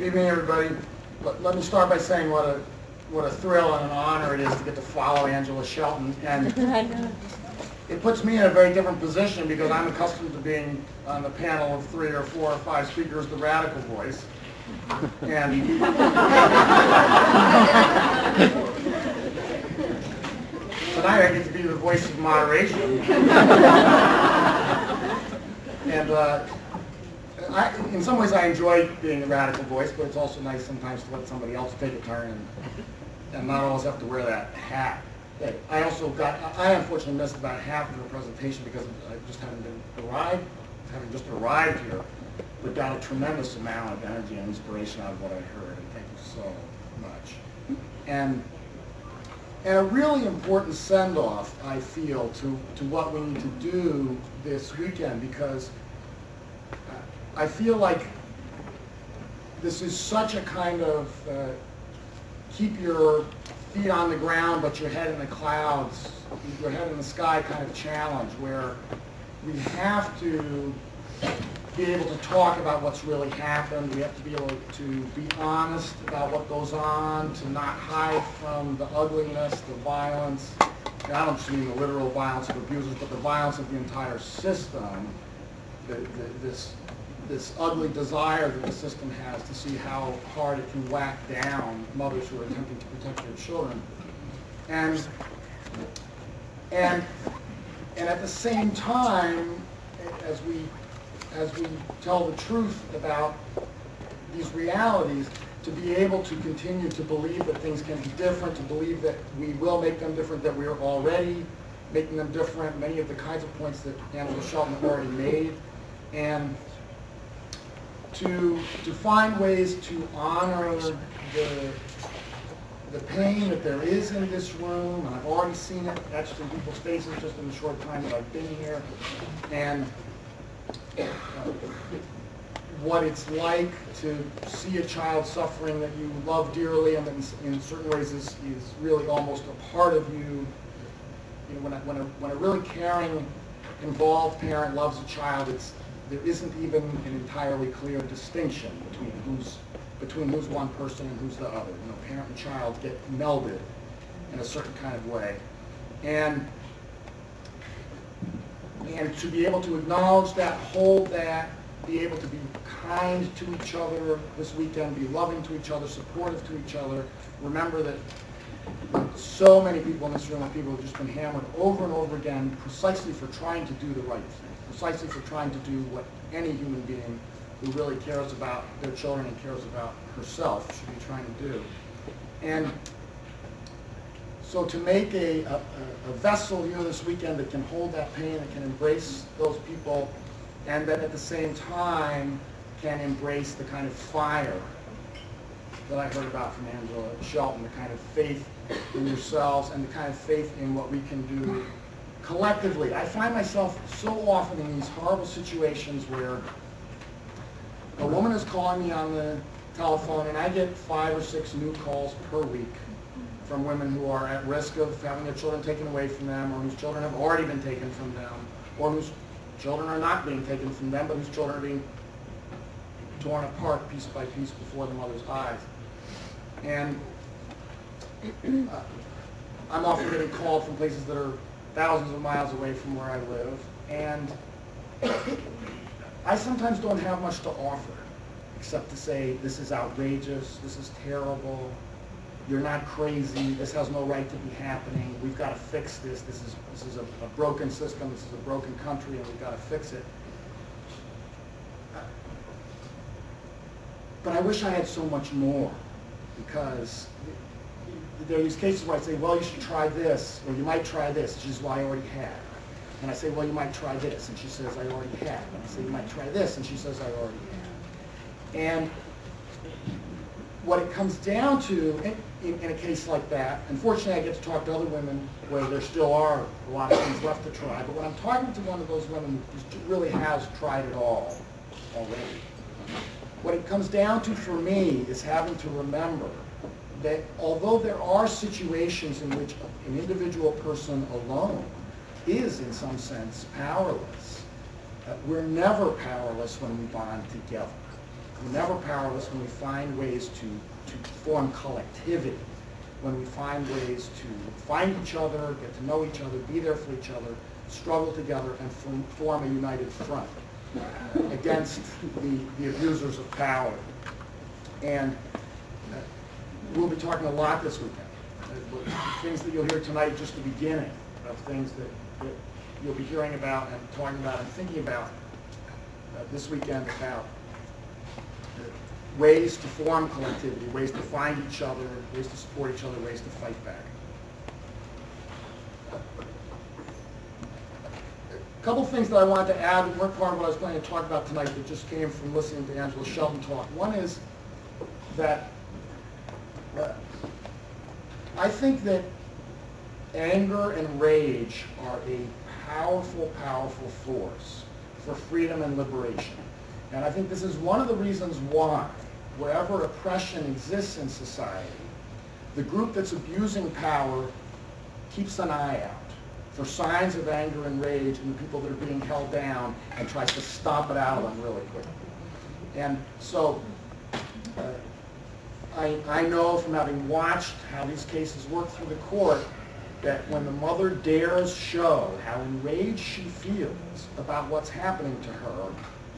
evening, everybody. Let me start by saying what a thrill and an honor it is to get to follow Angela Shelton. And it puts me in a very different position because I'm accustomed to being on the panel of 3 or 4 or 5 speakers, the radical voice. And tonight I get to be the voice of moderation. And in some ways I enjoy being the radical voice, but it's also nice sometimes to let somebody else take a turn and not always have to wear that hat. I unfortunately missed about half of the presentation because I just having just arrived here, but got a tremendous amount of energy and inspiration out of what I heard, and thank you so much. And a really important send-off, I feel, to what we need to do this weekend, because I feel like this is such a kind of keep your feet on the ground but your head in the clouds, your head in the sky kind of challenge, where we have to be able to talk about what's really happened. We have to be able to be honest about what goes on, to not hide from the ugliness, the violence. And I don't just mean the literal violence of abusers, but the violence of the entire system, this ugly desire that the system has to see how hard it can whack down mothers who are attempting to protect their children. And at the same time, as we tell the truth about these realities, to be able to continue to believe that things can be different, to believe that we will make them different, that we are already making them different, many of the kinds of points that Angela Shelton already made, and to find ways to honor the pain that there is in this room, and I've already seen it etched in people's faces just in the short time that I've been here, and what it's like to see a child suffering that you love dearly and that in certain ways is really almost a part of you. You know, when a really caring, involved parent loves a child, there isn't even an entirely clear distinction between who's one person and who's the other. You know, parent and child get melded in a certain kind of way. And to be able to acknowledge that, hold that, be able to be kind to each other this weekend, be loving to each other, supportive to each other. Remember that so many people in this room, people have just been hammered over and over again precisely for trying to do the right thing, precisely for trying to do what any human being who really cares about their children and cares about herself should be trying to do. And so to make a vessel here this weekend that can hold that pain, that can embrace those people, and that at the same time can embrace the kind of fire that I heard about from Angela Shelton, the kind of faith in yourselves and the kind of faith in what we can do collectively. I find myself so often in these horrible situations where a woman is calling me on the telephone and I get 5 or 6 new calls per week from women who are at risk of having their children taken away from them, or whose children have already been taken from them, or whose children are not being taken from them, but whose children are being torn apart piece by piece before the mother's eyes. And I'm often getting called from places that are thousands of miles away from where I live, and I sometimes don't have much to offer except to say, this is outrageous, this is terrible, you're not crazy, this has no right to be happening, we've got to fix this, this is a broken system, this is a broken country, and we've got to fix it. But I wish I had so much more, because there are these cases where I say, well, you should try this, or you might try this. She says, well, I already have. And I say, well, you might try this, and she says, I already have. And I say, you might try this, and she says, I already have. And what it comes down to, in a case like that, unfortunately I get to talk to other women where there still are a lot of things left to try, but when I'm talking to one of those women who really has tried it all already, what it comes down to for me is having to remember that although there are situations in which an individual person alone is in some sense powerless, we're never powerless when we bond together. We're never powerless when we find ways to form collectivity, when we find ways to find each other, get to know each other, be there for each other, struggle together, and form a united front against the abusers of power. And we'll be talking a lot this weekend. Things that you'll hear tonight, just the beginning of things that you'll be hearing about and talking about and thinking about this weekend, about ways to form collectivity, ways to find each other, ways to support each other, ways to fight back. A couple things that I wanted to add that weren't part of what I was planning to talk about tonight that just came from listening to Angela Shelton talk. One is that I think that anger and rage are a powerful, powerful force for freedom and liberation. And I think this is one of the reasons why, wherever oppression exists in society, the group that's abusing power keeps an eye out for signs of anger and rage in the people that are being held down and tries to stomp it out of them really quickly. And so I know from having watched how these cases work through the court that when the mother dares show how enraged she feels about what's happening to her,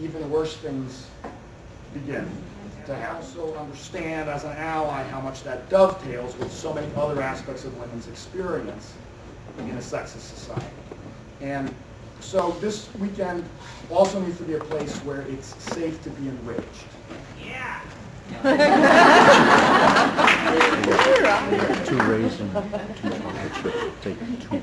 even worse things begin to also understand as an ally how much that dovetails with so many other aspects of women's experience in a sexist society. And so this weekend also needs to be a place where it's safe to be enraged. Yeah. Two rays and two take two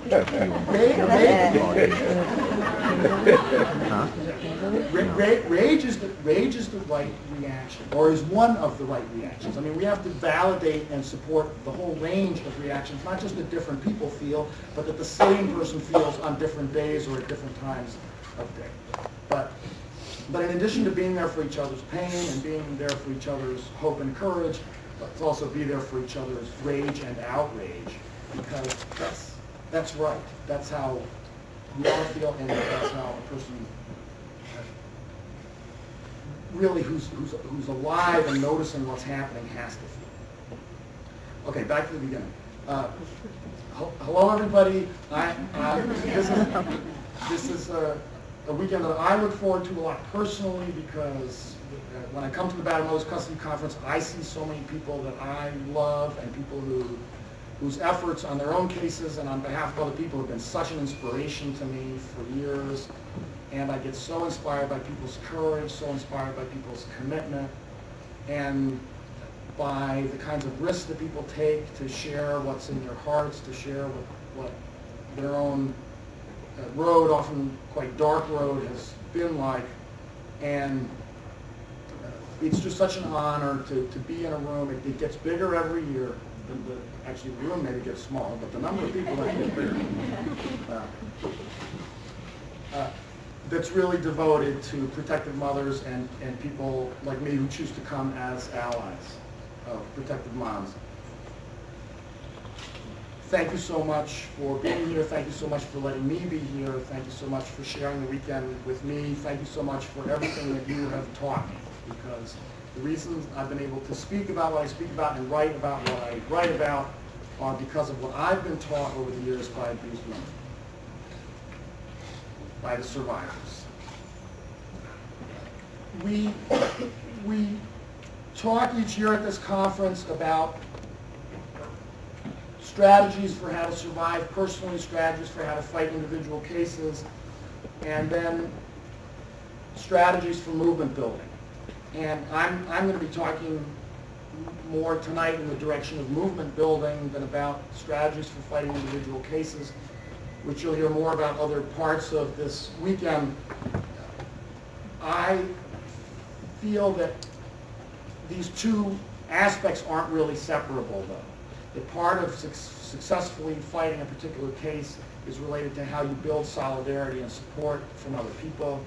Rage is the right reaction, or is one of the right reactions. I mean, we have to validate and support the whole range of reactions, not just that different people feel, but that the same person feels on different days or at different times of day. But in addition to being there for each other's pain and being there for each other's hope and courage, let's also be there for each other's rage and outrage, because that's right. That's how we all feel, and that's how a person really who's alive and noticing what's happening has to feel. Okay, back to the beginning. Hello, everybody. This is a weekend that I look forward to a lot personally, because when I come to the Baton Rouge Custody Conference, I see so many people that I love and people whose efforts on their own cases and on behalf of other people have been such an inspiration to me for years. And I get so inspired by people's courage, so inspired by people's commitment, and by the kinds of risks that people take to share what's in their hearts, to share what their own road, often quite dark road, has been like. And it's just such an honor to be in a room. It gets bigger every year. Actually, the room maybe gets smaller, but the number of people that get bigger. That's really devoted to protective mothers and people like me who choose to come as allies of protective moms. Thank you so much for being here. Thank you so much for letting me be here. Thank you so much for sharing the weekend with me. Thank you so much for everything that you have taught me, because the reasons I've been able to speak about what I speak about and write about what I write about are because of what I've been taught over the years by abused women, by the survivors. We talk each year at this conference about strategies for how to survive personally, strategies for how to fight individual cases, and then strategies for movement building. And I'm going to be talking more tonight in the direction of movement building than about strategies for fighting individual cases, which you'll hear more about other parts of this weekend. I feel that these two aspects aren't really separable, though. That part of successfully fighting a particular case is related to how you build solidarity and support from other people.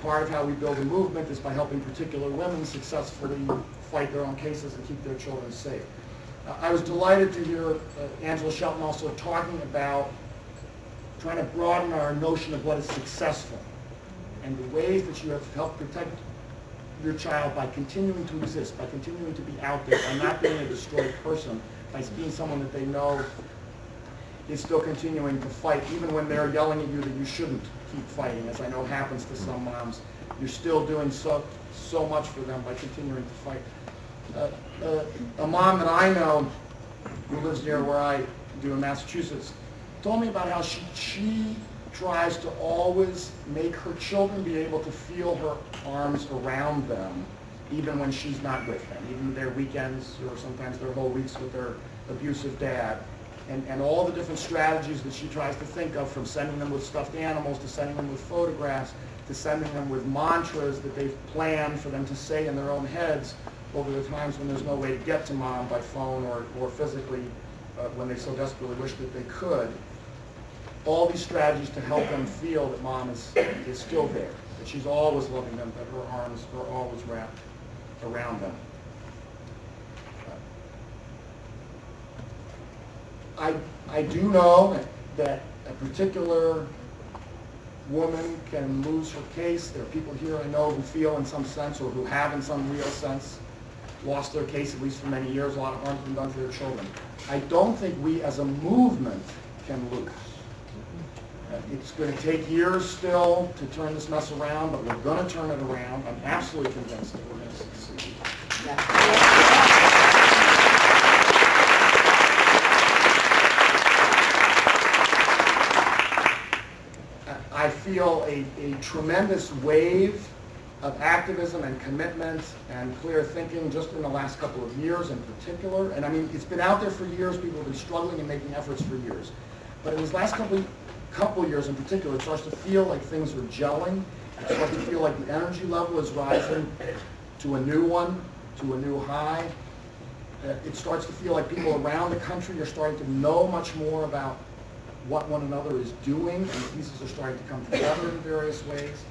Part of how we build a movement is by helping particular women successfully fight their own cases and keep their children safe. I was delighted to hear Angela Shelton also talking about trying to broaden our notion of what is successful and the ways that you have helped protect your child by continuing to exist, by continuing to be out there, by not being a destroyed person, by being someone that they know is still continuing to fight, even when they're yelling at you that you shouldn't keep fighting, as I know happens to some moms. You're still doing so much for them by continuing to fight. A mom that I know who lives near where I do in Massachusetts told me about how she tries to always make her children be able to feel her arms around them, even when she's not with them, even their weekends or sometimes their whole weeks with their abusive dad. And all the different strategies that she tries to think of, from sending them with stuffed animals, to sending them with photographs, to sending them with mantras that they've planned for them to say in their own heads over the times when there's no way to get to mom by phone or physically, when they so desperately wish that they could. All these strategies to help them feel that mom is still there, that she's always loving them, that her arms are always wrapped around them. I do know that a particular woman can lose her case. There are people here I know who feel in some sense, or who have in some real sense, lost their case, at least for many years. A lot of harm has been done to their children. I don't think we as a movement can lose. It's going to take years still to turn this mess around, but we're going to turn it around. I'm absolutely convinced that we're going to succeed. I feel a tremendous wave of activism and commitment and clear thinking just in the last couple of years in particular. And I mean, it's been out there for years. People have been struggling and making efforts for years. But in these last couple years in particular, it starts to feel like things are gelling. It starts to feel like the energy level is rising to a new one, to a new high. It starts to feel like people around the country are starting to know much more about what one another is doing, and the pieces are starting to come together in various ways.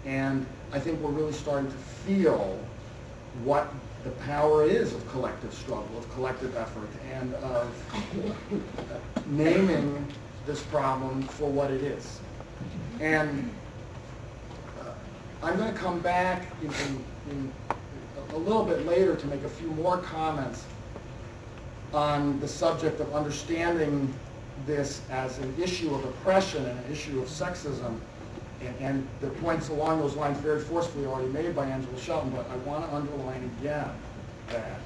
And I think we're really starting to feel what the power is of collective struggle, of collective effort, and of naming this problem for what it is. And I'm going to come back in a little bit later to make a few more comments on the subject of understanding this as an issue of oppression and an issue of sexism, and the points along those lines very forcefully already made by Angela Shelton, but I want to underline again that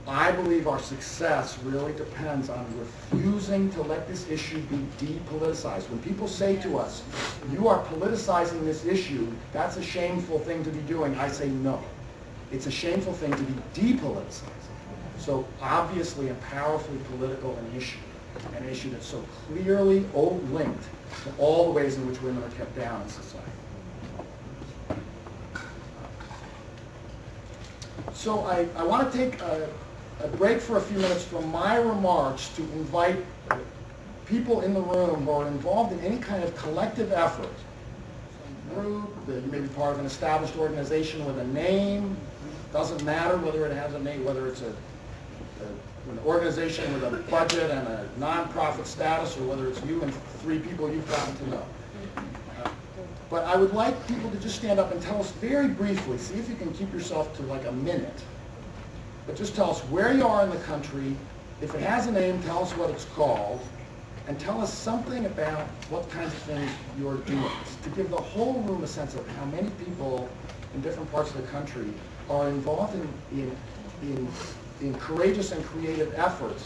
I believe our success really depends on refusing to let this issue be depoliticized. When people say to us, you are politicizing this issue, that's a shameful thing to be doing, I say no. It's a shameful thing to be depoliticizing. So obviously and powerfully political an issue that's so clearly linked to all the ways in which women are kept down in society. So I want to take a break for a few minutes from my remarks to invite people in the room who are involved in any kind of collective effort, some group, that you may be part of an established organization with a name. Doesn't matter whether it has a name, whether it's an organization with a budget and a nonprofit status, or whether it's you and 3 people you've gotten to know. But I would like people to just stand up and tell us very briefly, see if you can keep yourself to like a minute, but just tell us where you are in the country. If it has a name, tell us what it's called, and tell us something about what kinds of things you're doing, to give the whole room a sense of how many people in different parts of the country are involved in courageous and creative efforts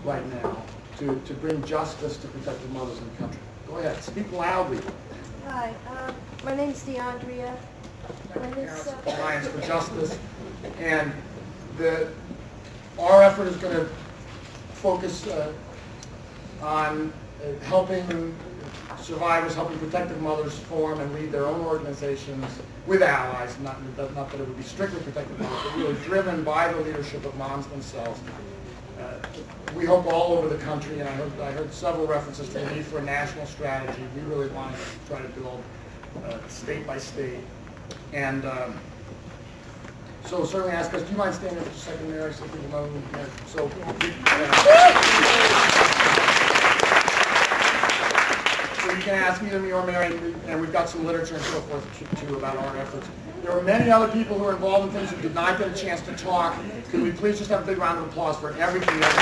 right now to bring justice to protected mothers in the country. Go ahead, speak loudly. Hi, my name's DeAndrea. Alliance for Justice, and our effort is going to focus on helping survivors, helping protected mothers form and lead their own organizations with allies, not that it would be strictly protected mothers, but really driven by the leadership of moms themselves. We hope all over the country, and I heard several references to the need for a national strategy. We really want to try to build state by state. And so certainly ask us, do you mind standing up for a second, Mary, so people know who you are? So, so you can ask either me or Mary, and we've got some literature and so forth too about our efforts. There were many other people who are involved in things who did not get a chance to talk. Could we please just have a big round of applause for everything that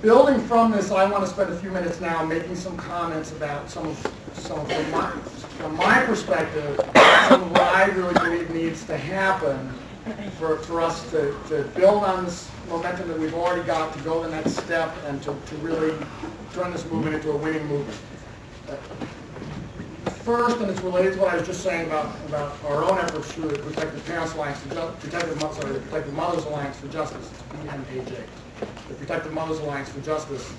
building from this, I want to spend a few minutes now making some comments about some of from my perspective, some of what I really believe needs to happen for us to build on this momentum that we've already got, to go the next step, and to really turn this movement into a winning movement. First, and it's related to what I was just saying about our own efforts through the Protective Parents Alliance, the Protective Mothers Alliance for Justice, PMAJ. The Protective Mothers Alliance for Justice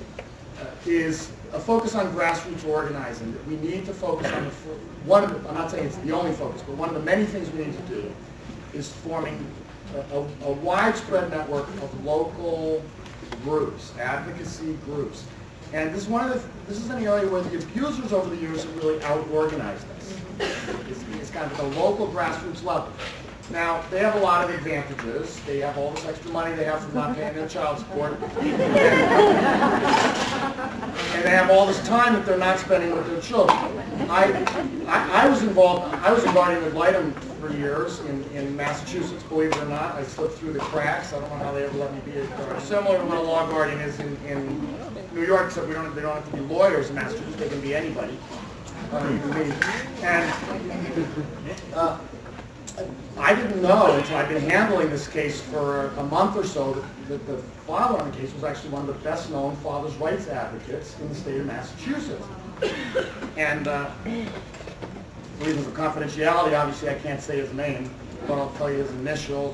is a focus on grassroots organizing. That we need to focus on I'm not saying it's the only focus, but one of the many things we need to do is forming a widespread network of local groups, advocacy groups. And this is an area where the abusers over the years have really out-organized us. It's kind of at the local grassroots level. Now, they have a lot of advantages. They have all this extra money they have from not paying their child support. And they have all this time that they're not spending with their children. I was involved, I was a guardian ad litem for years in Massachusetts, believe it or not. I slipped through the cracks. I don't know how they ever let me be a guardian. Similar to what a law guardian is in New York, except they don't have to be lawyers in Massachusetts. They can be anybody. I didn't know until I'd been handling this case for a month or so that the father on the case was actually one of the best-known father's rights advocates in the state of Massachusetts. And for reasons of confidentiality, obviously I can't say his name, but I'll tell you his initials.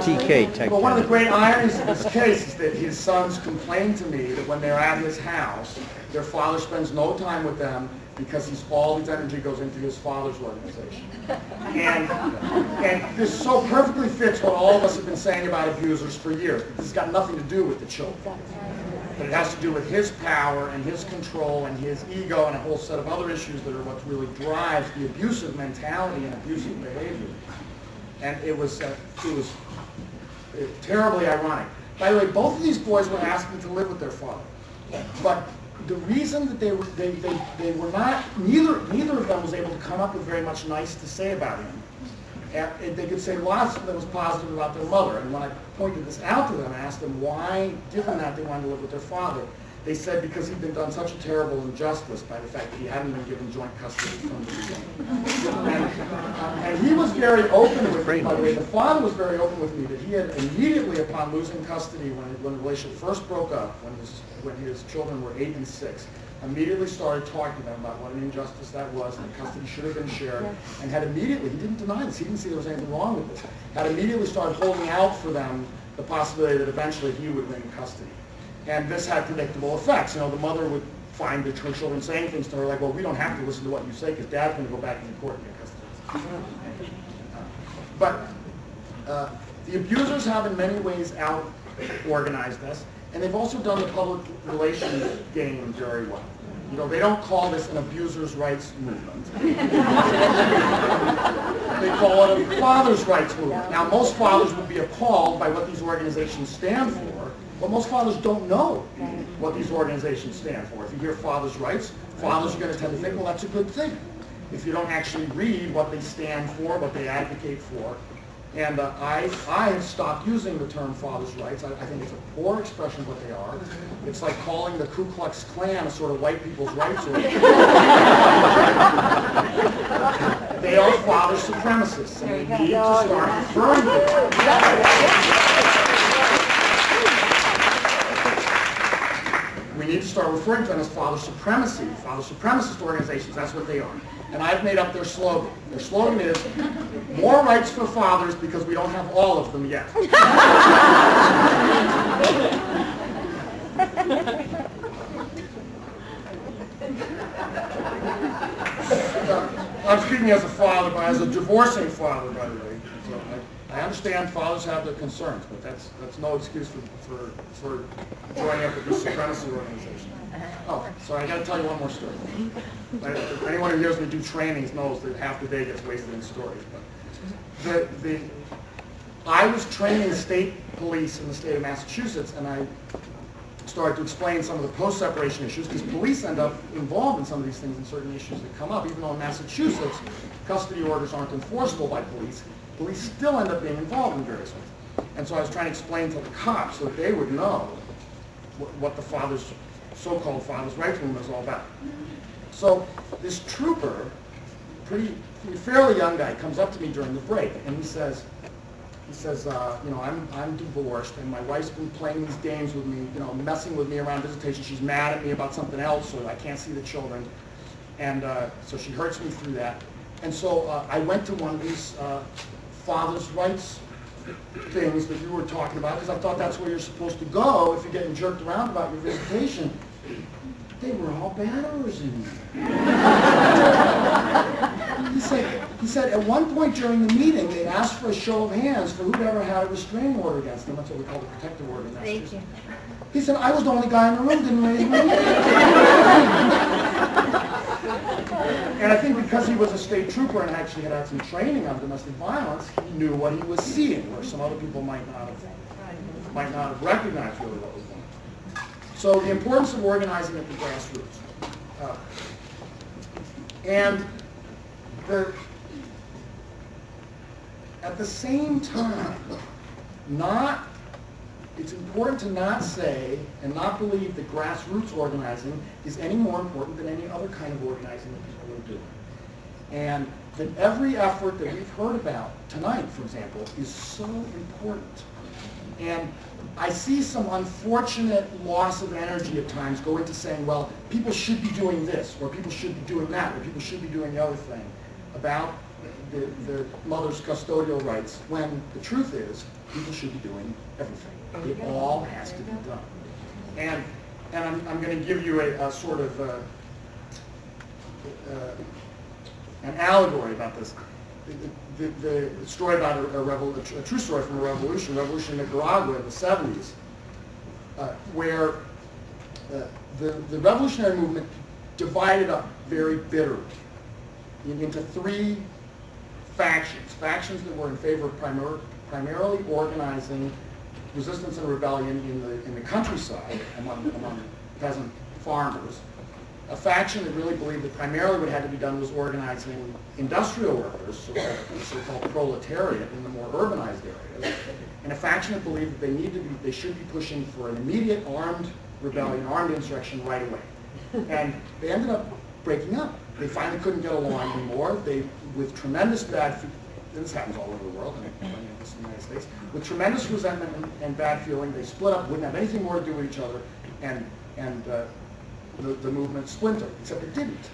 TK, Tech. But one of the great ironies of this case is that his sons complained to me that when they're at his house, their father spends no time with them because all his energy goes into his father's organization. And this so perfectly fits what all of us have been saying about abusers for years. This has got nothing to do with the children. But it has to do with his power and his control and his ego and a whole set of other issues that are what really drives the abusive mentality and abusive behavior. And it was terribly ironic. By the way, both of these boys were asking to live with their father. But the reason that they were not, neither of them was able to come up with very much nice to say about him. And they could say lots that was positive about their mother. And when I pointed this out to them, I asked them why, given that they wanted to live with their father, they said because he'd been done such a terrible injustice by the fact that he hadn't been given joint custody from the beginning. And he was very open with me, by the way, the father was very open with me that he had immediately upon losing custody when the relationship first broke up, when his children were 8 and 6, immediately started talking to them about what an injustice that was, and that custody should have been shared, and had immediately, he didn't deny this, he didn't see there was anything wrong with this, had immediately started holding out for them the possibility that eventually he would win custody. And this had predictable effects. You know, the mother would find her children saying things to her like, well, we don't have to listen to what you say because Dad's going to go back into court and get custody. But the abusers have in many ways out-organized us, and they've also done the public relations game very well. You know, they don't call this an abusers' rights movement. They call it a father's rights movement. Now, most fathers would be appalled by what these organizations stand for, but most fathers don't know what these organizations stand for. If you hear fathers' rights, fathers are going to tend to think, well, that's a good thing. If you don't actually read what they stand for, what they advocate for. And I have stopped using the term father's rights. I think it's a poor expression of what they are. It's like calling the Ku Klux Klan a sort of white people's rights organization. They are father supremacists, and we need to start referring to them. We need to start referring to them as father supremacy, father supremacist organizations. That's what they are. And I've made up their slogan. Their slogan is, more rights for fathers because we don't have all of them yet. I'm speaking as a father, but as a divorcing father, by the way. So I understand fathers have their concerns, but that's no excuse for joining up with this supremacy organization. Oh, sorry, I got to tell you one more story. Anyone who hears me do trainings knows that half the day gets wasted in stories. But I was training state police in the state of Massachusetts, and I started to explain some of the post-separation issues, because police end up involved in some of these things and certain issues that come up. Even though in Massachusetts, custody orders aren't enforceable by police still end up being involved in various ways. And so I was trying to explain to the cops so that they would know what the so-called father's rights movement is all about. So this trooper, fairly young guy, comes up to me during the break, and he says, you know, I'm divorced, and my wife's been playing these games with me, you know, messing with me around visitation. She's mad at me about something else, so I can't see the children, and so she hurts me through that. And so I went to one of these father's rights things that you were talking about, because I thought that's where you're supposed to go if you're getting jerked around about your visitation. They were all batterers in there. He said at one point during the meeting, they asked for a show of hands for whoever had a restraining order against them. That's what we call the protective order in Massachusetts. Thank you. He said, I was the only guy in the room, didn't raise my hand. And I think because he was a state trooper and actually had some training on domestic violence, he knew what he was seeing, where some other people might not have recognized really what was going on. So the importance of organizing at the grassroots. And at the same time, it's important to not say and not believe that grassroots organizing is any more important than any other kind of organizing that people are doing. And that every effort that we've heard about tonight, for example, is so important. And I see some unfortunate loss of energy at times go into saying, well, people should be doing this, or people should be doing that, or people should be doing the other thing about the mother's custodial rights, when the truth is, people should be doing everything. It all has to be done. And I'm going to give you a sort of an allegory about this. The story about a true story from a revolution in Nicaragua in the 70s, where the revolutionary movement divided up very bitterly into three factions that were in favor of primarily organizing resistance and rebellion in the countryside among peasant farmers. A faction that really believed that primarily what had to be done was organizing industrial workers, so-called proletariat, in the more urbanized areas. And a faction that believed that they should be pushing for an immediate armed rebellion, armed insurrection right away. And they ended up breaking up. They finally couldn't get along anymore. With tremendous this happens all over the world, and in the United States, with tremendous resentment and bad feeling, they split up, wouldn't have anything more to do with each other, and the movement splintered, except it didn't.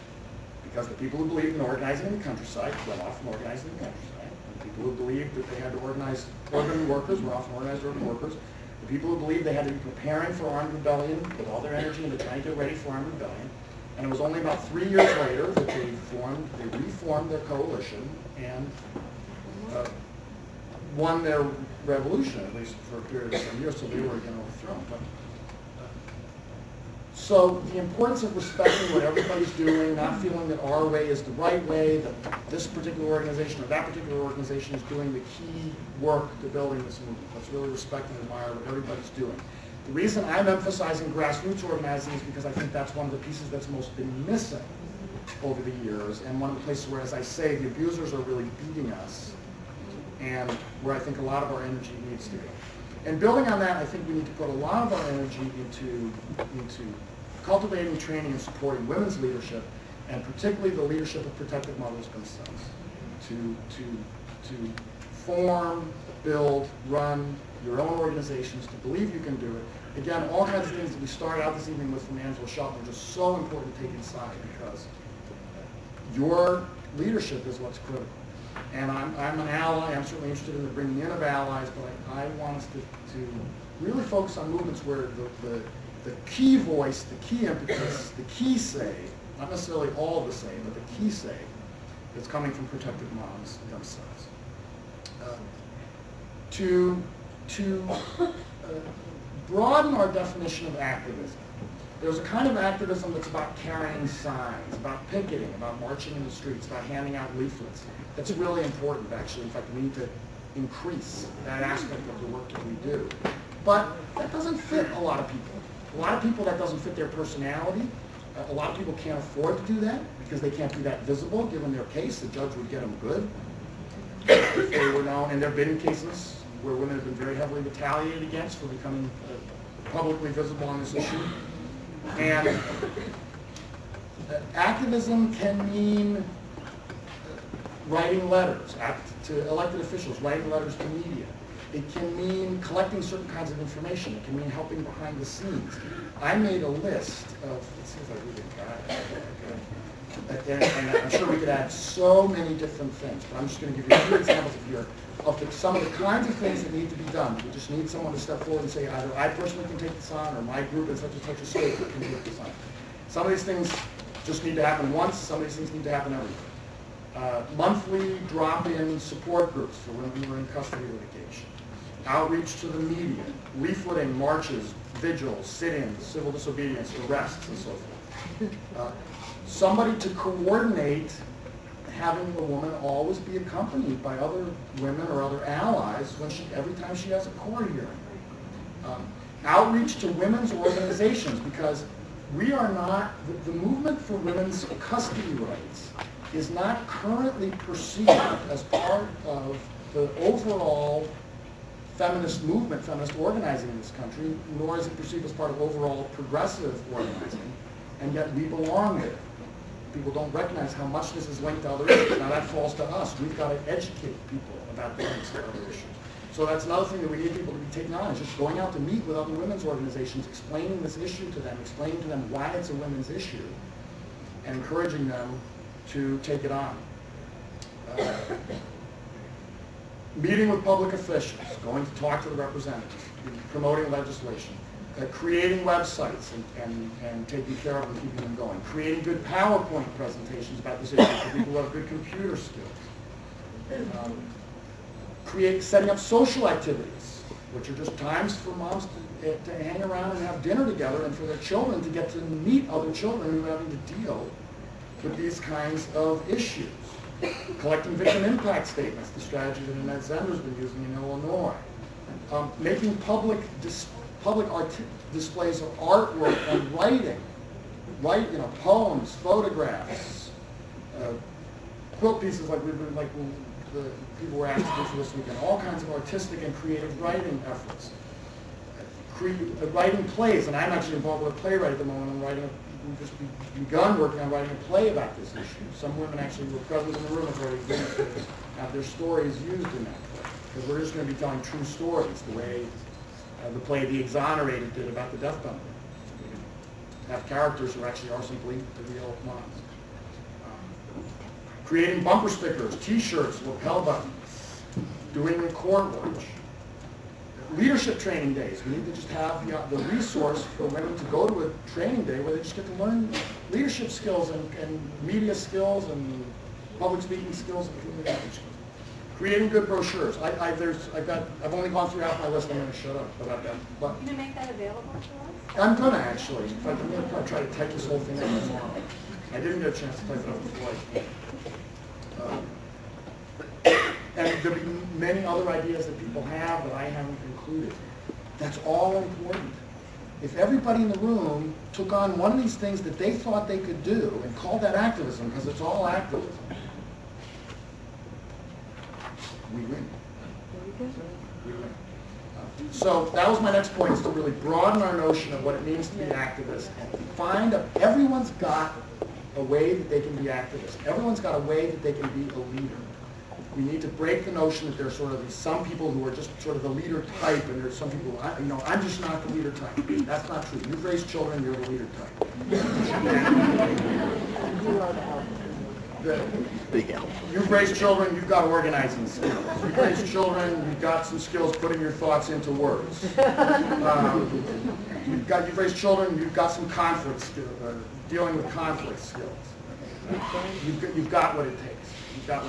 Because the people who believed in organizing in the countryside went off and organized in the countryside. And the people who believed that they had to organize urban workers were off and organized urban workers. The people who believed they had to be preparing for armed rebellion, put all their energy into trying to get ready for armed rebellion. And it was only about 3 years later that they reformed their coalition and won their revolution, at least for a period of some years, so they were again overthrown. So the importance of respecting what everybody's doing, not feeling that our way is the right way, that this particular organization or that particular organization is doing the key work to building this movement. Let's really respect and admire what everybody's doing. The reason I'm emphasizing grassroots organizing is because I think that's one of the pieces that's most been missing over the years, and one of the places where, as I say, the abusers are really beating us, and where I think a lot of our energy needs to go. And building on that, I think we need to put a lot of our energy into cultivating, training, and supporting women's leadership, and particularly the leadership of protective mothers themselves, to form, build, run your own organizations, to believe you can do it. Again, all kinds of things that we started out this evening with from Angela Shelton are just so important to take inside, because your leadership is what's critical. And I'm an ally. I'm certainly interested in the bringing in of allies, but I want us to really focus on movements where the key voice, the key impetus, the key say, not necessarily all of the say, but the key say, that's coming from protective moms themselves. to broaden our definition of activism. There's a kind of activism that's about carrying signs, about picketing, about marching in the streets, about handing out leaflets. That's really important, actually. In fact, we need to increase that aspect of the work that we do. But that doesn't fit a lot of people. A lot of people, that doesn't fit their personality. A lot of people can't afford to do that because they can't be that visible. Given their case, the judge would get them good if they were known. And there have been cases where women have been very heavily retaliated against for becoming publicly visible on this issue. And activism can mean writing letters to elected officials, writing letters to media. It can mean collecting certain kinds of information. It can mean helping behind the scenes. I made a list of, it seems like we did, and I'm sure we could add so many different things, but I'm just going to give you a few examples of some of the kinds of things that need to be done. We just need someone to step forward and say, either I personally can take this on, or my group in such and such a state can take this on. Some of these things just need to happen once. Some of these things need to happen every year. Monthly drop-in support groups for when we were in custody litigation. Outreach to the media, leafleting, marches, vigils, sit-ins, civil disobedience, arrests, and so forth. Somebody to coordinate having a woman always be accompanied by other women or other allies every time she has a court hearing. Outreach to women's organizations, because we are not, the movement for women's custody rights is not currently perceived as part of the overall feminist movement, feminist organizing in this country, nor is it perceived as part of overall progressive organizing, and yet we belong there. People don't recognize how much this is linked to other issues. Now that falls to us. We've got to educate people about the links to other issues. So that's another thing that we need people to be taking on, is just going out to meet with other women's organizations, explaining this issue to them, explaining to them why it's a women's issue, and encouraging them to take it on. Meeting with public officials, going to talk to the representatives, promoting legislation, creating websites and taking care of them, keeping them going, creating good PowerPoint presentations about this issue for people who have good computer skills, setting up social activities, which are just times for moms to hang around and have dinner together, and for their children to get to meet other children who are having to deal with these kinds of issues. Collecting victim impact statements, the strategy that Annette Zender's been using in Illinois. Making public displays of artwork and writing, poems, photographs, quilt pieces like the people were asked to do for this weekend, all kinds of artistic and creative writing efforts. Writing plays, and I'm actually involved with a playwright at the moment. We've just begun working on writing a play about this issue. Some women actually were present in the room and already agreed to have their stories used in that play. Because we're just going to be telling true stories, the way the play The Exonerated did about the death penalty. Have characters who actually are simply the real moms. Creating bumper stickers, T-shirts, lapel buttons, doing court watch. Leadership training days. We need to just have the resource for women to go to a training day where they just get to learn leadership skills and media skills and public speaking skills and communication skills. Creating good brochures. I've only gone through half my list. I'm going to shut up about that. But Can you make that available to us? I'm going to actually. In fact, I'm going to try to type this whole thing up tomorrow. I didn't get a chance to type it up before. And there'll be many other ideas that people have that I haven't included. That's all important. If everybody in the room took on one of these things that they thought they could do and called that activism, because it's all activism, we win. We win. So that was my next point, is to really broaden our notion of what it means to be activist and find everyone's got a way that they can be activists. Everyone's got a way that they can be a leader. We need to break the notion that there's sort of some people who are just sort of the leader type, and there's some people who, I'm just not the leader type. That's not true. You've raised children, you're the leader type. Big help. You've raised children, you've got organizing skills. You've raised children, you've got some skills putting your thoughts into words. You've raised children, you've got some conflict skills, dealing with conflict skills. You've got what it takes. You've got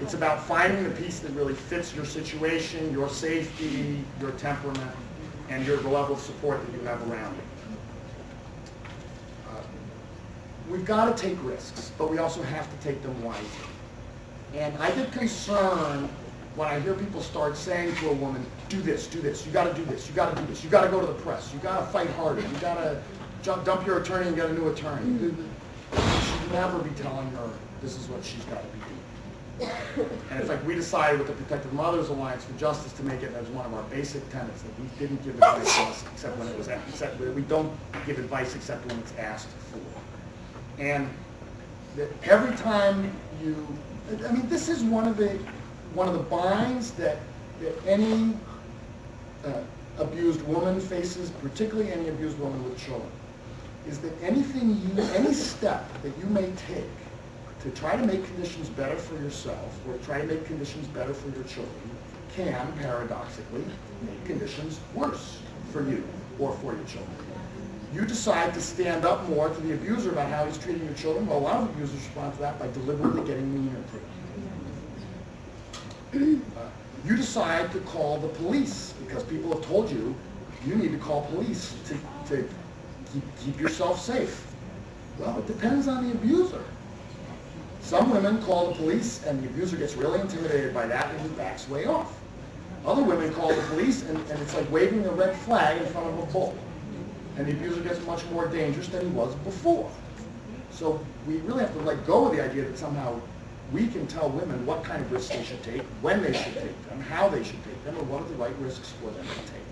it's about finding the piece that really fits your situation, your safety, your temperament, and the level of support that you have around you. We've got to take risks, but we also have to take them wisely. And I get concerned when I hear people start saying to a woman, do this, you got to do this, you got to do this, you got to go to the press, you got to fight harder, you got to dump your attorney and get a new attorney. You should never be telling her this is what she's got to be doing. And it's like we decided with the Protective Mothers Alliance for Justice to make it as one of our basic tenets that we didn't give advice to us except when it was we don't give advice except when it's asked for. And that every time I mean, this is one of the binds that any abused woman faces, particularly any abused woman with children, is that any step that you may take to try to make conditions better for yourself or to try to make conditions better for your children can, paradoxically, make conditions worse for you or for your children. You decide to stand up more to the abuser about how he's treating your children. Well, a lot of abusers respond to that by deliberately getting meaner to them. You decide to call the police because people have told you you need to call police to keep yourself safe. Well, it depends on the abuser. Some women call the police and the abuser gets really intimidated by that and he backs way off. Other women call the police and it's like waving a red flag in front of a bull. And the abuser gets much more dangerous than he was before. So we really have to let go of the idea that somehow we can tell women what kind of risks they should take, when they should take them, how they should take them, or what are the right risks for them to take.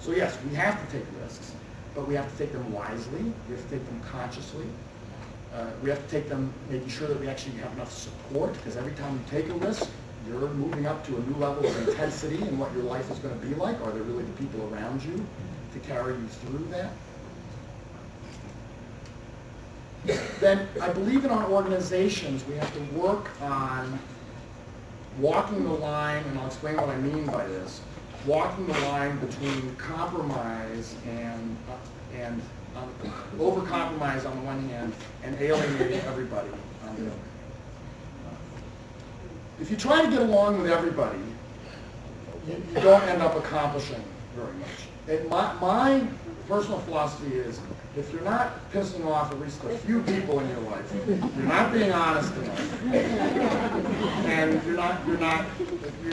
So yes, we have to take risks, but we have to take them wisely, we have to take them consciously, we have to take them making sure that we actually have enough support, because every time you take a risk, you're moving up to a new level of intensity in what your life is going to be like. Are there really the people around you to carry you through that? Then I believe in our organizations we have to work on walking the line, and I'll explain what I mean by this, walking the line between compromise and over-compromise on the one hand and alienating everybody on the other. If you try to get along with everybody, you don't end up accomplishing very much. My personal philosophy is, if you're not pissing off at least a few people in your life, you're not being honest enough, and you're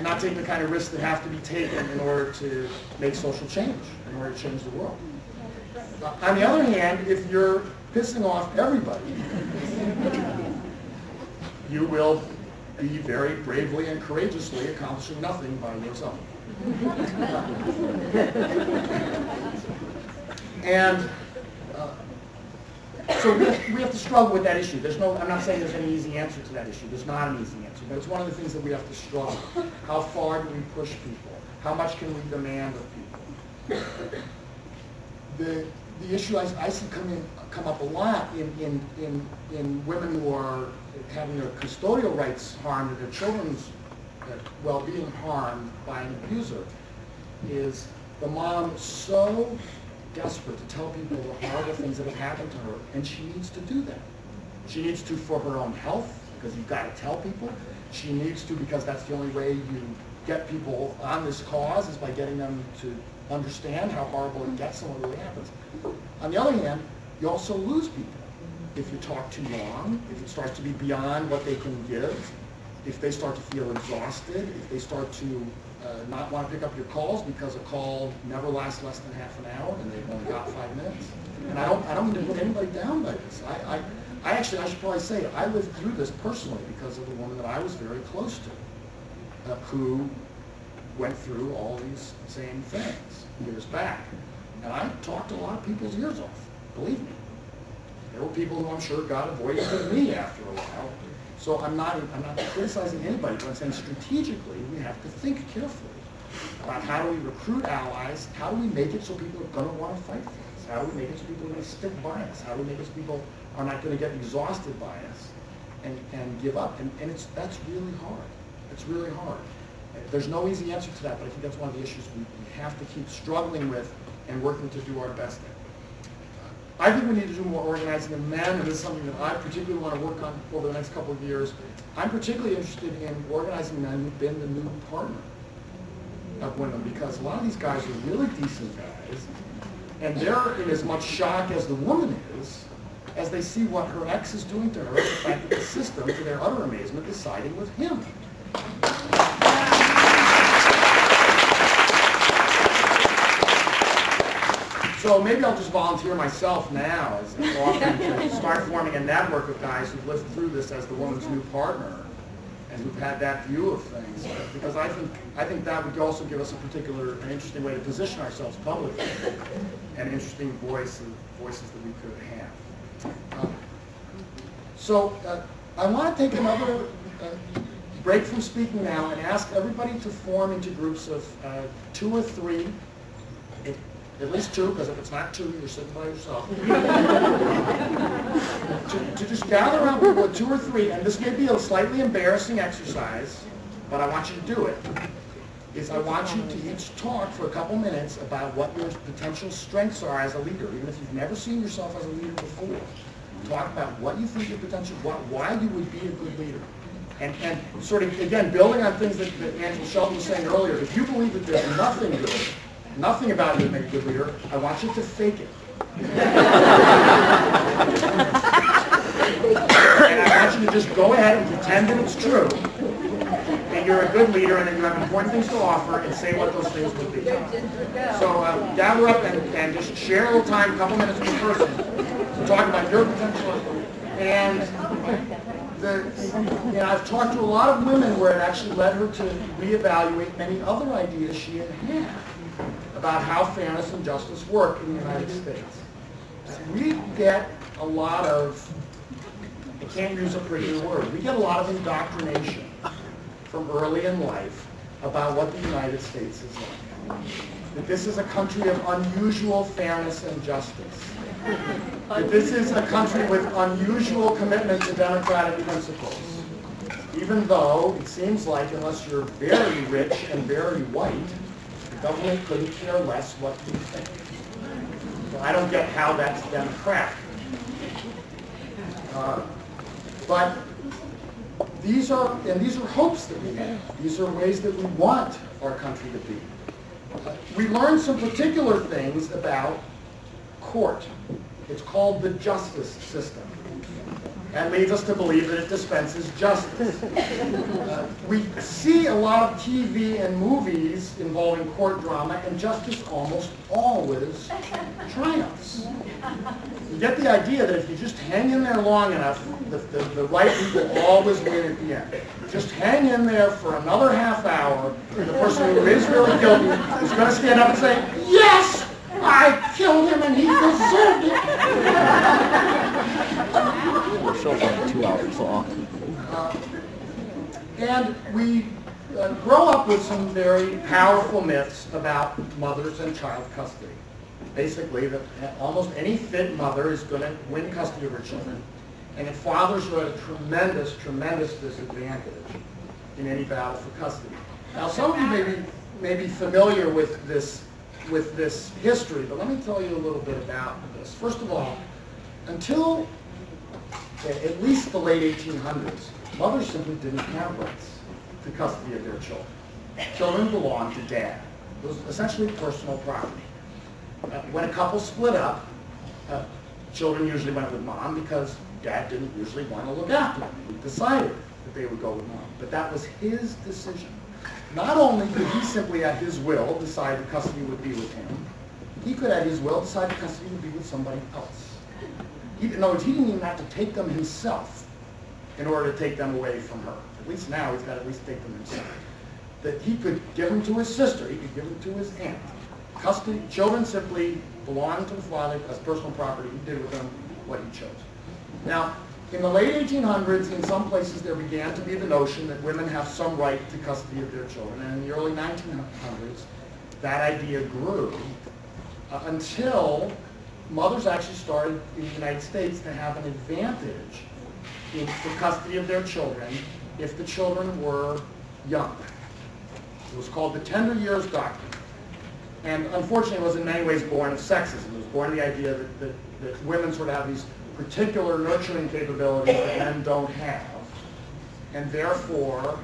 not taking the kind of risks that have to be taken in order to make social change, in order to change the world. On the other hand, if you're pissing off everybody, you will be very bravely and courageously accomplishing nothing by yourself. And so we have to struggle with that issue. I'm not saying there's any easy answer to that issue. There's not an easy answer, but it's one of the things that we have to struggle. How far do we push people? How much can we demand of people? The issue I see come up a lot in women who are having their custodial rights harmed, and their children's well-being harmed by an abuser, is the mom so desperate to tell people the horrible things that have happened to her, and she needs to do that. She needs to for her own health, because you've got to tell people. She needs to because that's the only way you get people on this cause, is by getting them to understand how horrible it gets and what really happens. On the other hand, you also lose people. If you talk too long, if it starts to be beyond what they can give, if they start to feel exhausted, if they start to not want to pick up your calls because a call never lasts less than half an hour and they've only got 5 minutes. And I don't mean to put anybody down by this. I should probably say I lived through this personally because of the woman that I was very close to, who went through all these same things years back. And I talked a lot of people's ears off, believe me. There were people who I'm sure got avoided with me after a while. So I'm not criticizing anybody, but I'm saying strategically we have to think carefully about how do we recruit allies, how do we make it so people are going to want to fight for us, how do we make it so people are going to stick by us, how do we make it so people are not going to get exhausted by us and give up. And that's really hard. It's really hard. There's no easy answer to that, but I think that's one of the issues we have to keep struggling with and working to do our best at. I think we need to do more organizing of men, and this is something that I particularly want to work on over the next couple of years. I'm particularly interested in organizing men who've been the new partner of women, because a lot of these guys are really decent guys, and they're in as much shock as the woman is as they see what her ex is doing to her, the fact that the system, to their utter amazement, is siding with him. So maybe I'll just volunteer myself now as an offering to start forming a network of guys who've lived through this as the woman's new partner and who've had that view of things. Because I think that would also give us an interesting way to position ourselves publicly, and interesting voices that we could have. So I want to take another break from speaking now and ask everybody to form into groups of 2 or 3. At least 2, because if it's not 2, you're sitting by yourself. to just gather around people with 2 or 3, and this may be a slightly embarrassing exercise, but I want you to do it. I want you to each talk for a couple minutes about what your potential strengths are as a leader, even if you've never seen yourself as a leader before. Talk about what you think your potential, why you would be a good leader. And sort of, again, building on things that Angela Shelton was saying earlier, if you believe that there's nothing about you to make a good leader, I want you to fake it. And I want you to just go ahead and pretend that it's true, and you're a good leader, and that you have important things to offer, and say what those things would be. So gather up and just share a little time, a couple minutes per person, to talk about your potential. And I've talked to a lot of women where it actually led her to reevaluate many other ideas she had about how fairness and justice work in the United States. We get a lot of, I can't use a prettier word, we get a lot of indoctrination from early in life about what the United States is like. That this is a country of unusual fairness and justice. That this is a country with unusual commitment to democratic principles. Even though it seems like, unless you're very rich and very white, the government couldn't care less what you think. So I don't get how that's democratic. But these are hopes that we have. These are ways that we want our country to be. We learned some particular things about court. It's called the justice system, and leads us to believe that it dispenses justice. We see a lot of TV and movies involving court drama, and justice almost always triumphs. You get the idea that if you just hang in there long enough, the right people always win at the end. Just hang in there for another half hour, and the person who is really guilty is going to stand up and say, "Yes! I killed him and he deserved it." Our show's only 2 hours long. And we grow up with some very powerful myths about mothers and child custody. Basically, that almost any fit mother is going to win custody of her children, and that fathers are at a tremendous, tremendous disadvantage in any battle for custody. Now, some of you may be familiar with this history, but let me tell you a little bit about this. First of all, until at least the late 1800s, mothers simply didn't have rights to custody of their children. Children belonged to dad. It was essentially personal property. When a couple split up, children usually went with mom because dad didn't usually want to look after them. He decided that they would go with mom, but that was his decision. Not only could he simply at his will decide the custody would be with him, he could at his will decide the custody would be with somebody else. In other words, he didn't even have to take them himself in order to take them away from her. At least now he's got to at least take them himself. That he could give them to his sister, he could give them to his aunt. Custody, children simply belonged to the father as personal property. He did with them what he chose. Now, in the late 1800s, in some places there began to be the notion that women have some right to custody of their children. And in the early 1900s, that idea grew until mothers actually started in the United States to have an advantage in the custody of their children if the children were young. It was called the Tender Years Doctrine. And unfortunately, it was in many ways born of sexism. It was born of the idea that women sort of have these particular nurturing capabilities that men don't have. And therefore,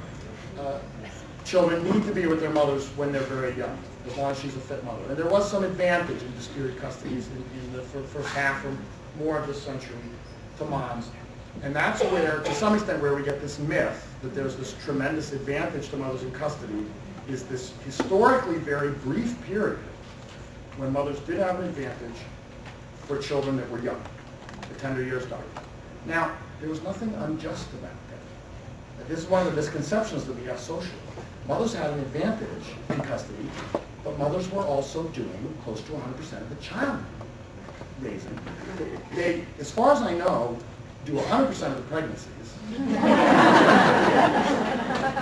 children need to be with their mothers when they're very young, as long as she's a fit mother. And there was some advantage in disputed custodies in the first half or more of this century to moms. And that's where, to some extent, where we get this myth that there's this tremendous advantage to mothers in custody, is this historically very brief period when mothers did have an advantage for children that were young, the tender years started. Now, there was nothing unjust about that. This is one of the misconceptions that we have socially. Mothers had an advantage in custody, but mothers were also doing close to 100% of the child raising. They, as far as I know, do 100% of the pregnancies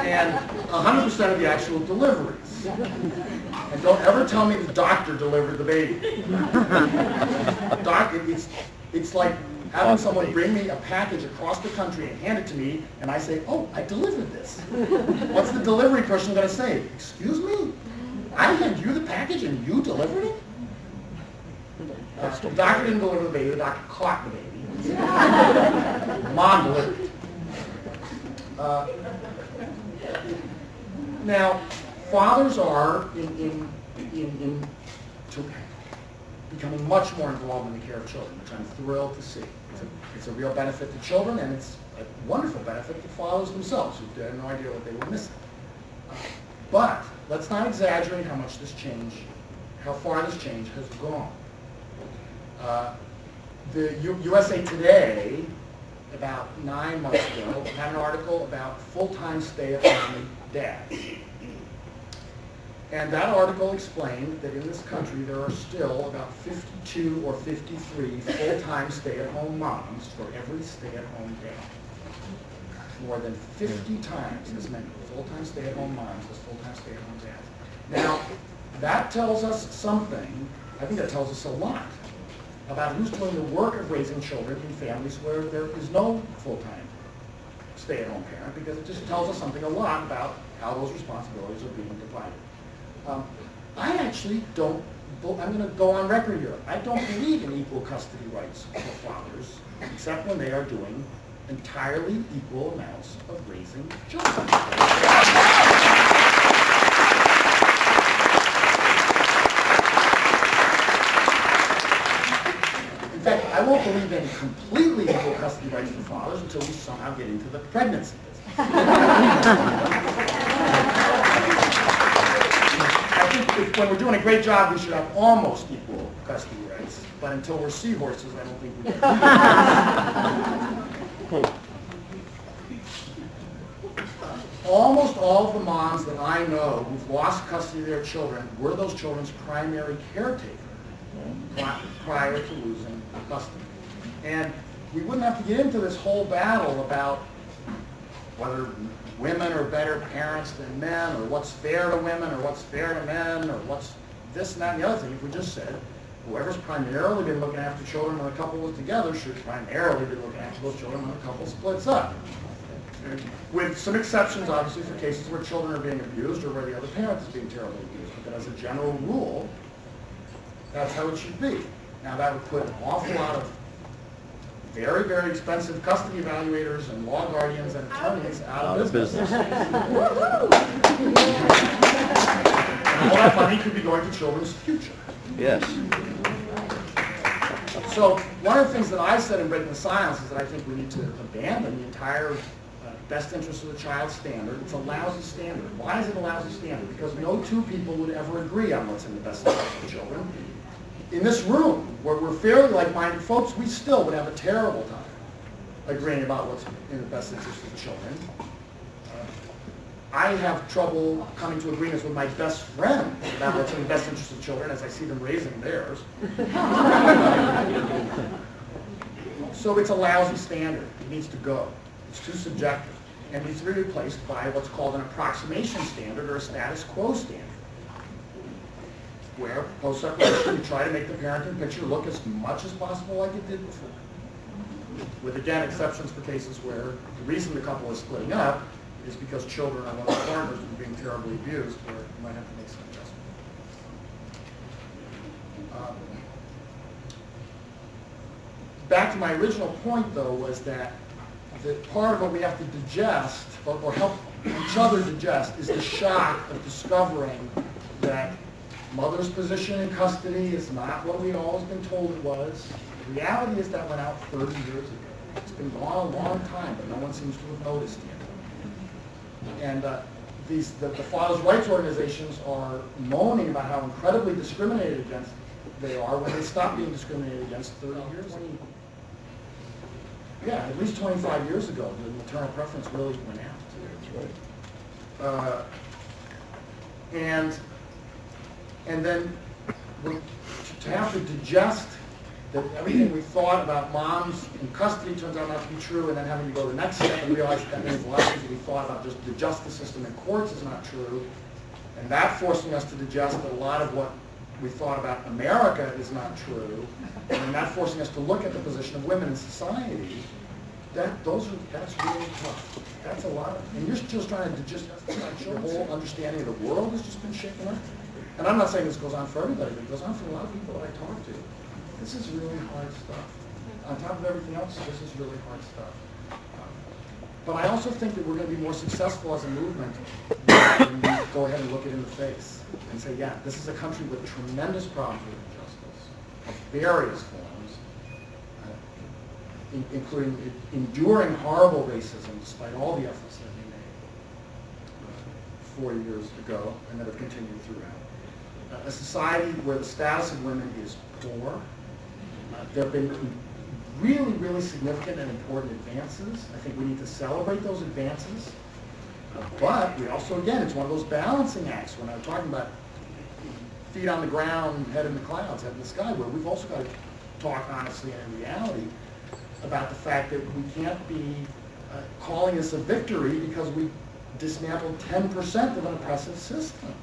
and 100% of the actual deliveries. And don't ever tell me the doctor delivered the baby. It's like having someone bring me a package across the country and hand it to me, and I say, oh, I delivered this. What's the delivery person going to say? Excuse me? I hand you the package and you delivered it? The doctor didn't deliver the baby, the doctor caught the baby. Mom delivered it. Now, fathers are becoming much more involved in the care of children, which I'm thrilled to see. It's a real benefit to children, and it's a wonderful benefit to fathers themselves, who had no idea what they were missing. But let's not exaggerate how much this change, how far this change has gone. The USA Today, about 9 months ago, had an article about full-time stay-at-home dads. And that article explained that in this country there are still about 52 or 53 full-time stay-at-home moms for every stay-at-home dad. More than 50 times as many full-time stay-at-home moms as full-time stay-at-home dads. Now, that tells us something. I think that tells us a lot about who's doing the work of raising children in families where there is no full-time stay-at-home parent, because it just tells us something a lot about how those responsibilities are being divided. I actually don't, I'm going to go on record here, I don't believe in equal custody rights for fathers, except when they are doing entirely equal amounts of raising children. In fact, I won't believe in completely equal custody rights for fathers until we somehow get into the pregnancy business. I think when we're doing a great job, we should have almost equal custody rights. But until we're seahorses, I don't think we can. Almost all of the moms that I know who've lost custody of their children were those children's primary caretaker prior to losing custody. And we wouldn't have to get into this whole battle about whether women are better parents than men, or what's fair to women, or what's fair to men, or what's this and that and the other thing, if we just said whoever's primarily been looking after children when a couple was together should primarily be looking after those children when a couple splits up. With some exceptions, obviously, for cases where children are being abused or where the other parent is being terribly abused. But as a general rule, that's how it should be. Now, that would put an awful lot of very, very expensive custody evaluators and law guardians and attorneys out of business. And all that money could be going to children's future. Yes. So one of the things that I said in Breaking the Silence is that I think we need to abandon the entire best interest of the child standard. It's a lousy standard. Why is it a lousy standard? Because no two people would ever agree on what's in the best interest of the children. In this room, where we're fairly like-minded folks, we still would have a terrible time agreeing about what's in the best interest of the children. I have trouble coming to agreements with my best friend about what's in the best interest of children as I see them raising theirs. So it's a lousy standard. It needs to go. It's too subjective. And needs to be replaced by what's called an approximation standard or a status quo standard, where post-separation you try to make the parenting picture look as much as possible like it did before. With, again, exceptions for cases where the reason the couple is splitting up is because children are one of the partners who are being terribly abused, where you might have to make some adjustments. Back to my original point, though, was that part of what we have to digest, or help each other digest, is the shock of discovering that mother's position in custody is not what we've always been told it was. The reality is that went out 30 years ago. It's been gone a long time, but no one seems to have noticed yet. And the fathers' rights organizations are moaning about how incredibly discriminated against they are when they stopped being discriminated against 30 years ago. Yeah, at least 25 years ago, the maternal preference really went out. That's right. And then to have to digest that everything we thought about moms in custody turns out not to be true, and then having to go the next step and realize that means a lot of things that we thought about just the justice system and courts is not true, and that forcing us to digest that a lot of what we thought about America is not true, and that forcing us to look at the position of women in society, that's really tough. That's a lot and you're just trying to digest your whole understanding of the world has just been shaken up. And I'm not saying this goes on for everybody, but it goes on for a lot of people that I talk to. This is really hard stuff. On top of everything else, this is really hard stuff. But I also think that we're going to be more successful as a movement when we go ahead and look it in the face and say, yeah, this is a country with tremendous problems with injustice of various forms, including enduring horrible racism despite all the efforts that we made 40 years ago and that have continued throughout. A society where the status of women is poor. There have been really, really significant and important advances. I think we need to celebrate those advances. But we also, again, it's one of those balancing acts when I'm talking about feet on the ground, head in the clouds, head in the sky, where we've also got to talk honestly and in reality about the fact that we can't be calling this a victory because we dismantled 10% of an oppressive system.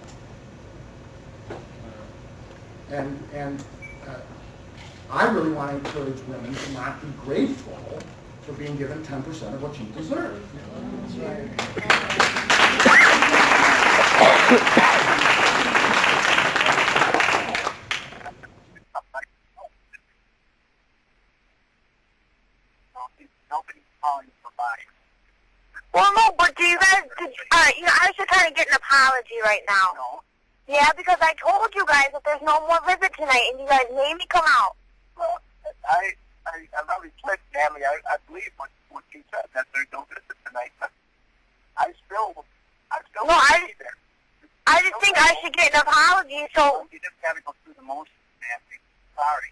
And I really want to encourage women to not be grateful for being given 10% of what you deserve. That's right. Well, no, but do you guys, I should kind of get an apology right now. No. Yeah, because I told you guys that there's no more visit tonight, and you guys made me come out. Well, I really pledged, Natalie. I believe what you said, that there's no visit tonight, but I still No, want to be there. I just think I should get an apology, so... You just got to go through the motions, Natalie. Sorry.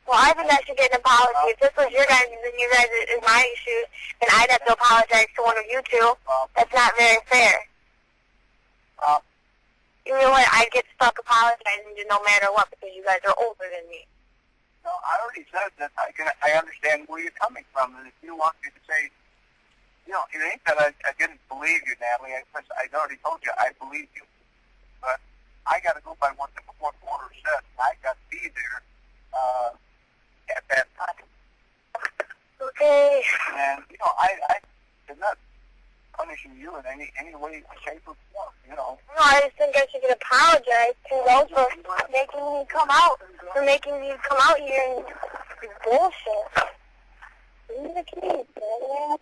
Well, I think I should get an apology. If this was your guys' and you guys is my issue, then I'd have to apologize to one of you two. That's not very fair. You know what? I'd get stuck apologizing to no matter what because you guys are older than me. No, I already said that I understand where you're coming from, and if you want me to say, it ain't that I didn't believe you, Natalie. I already told you I believe you, but I got to go by what the court order said. I got to be there at that time. Okay. And I'm not punishing you in any way, shape, or form. No, I just think I should get apologized to those for making me come out, here and do bullshit. Leave the kids, man.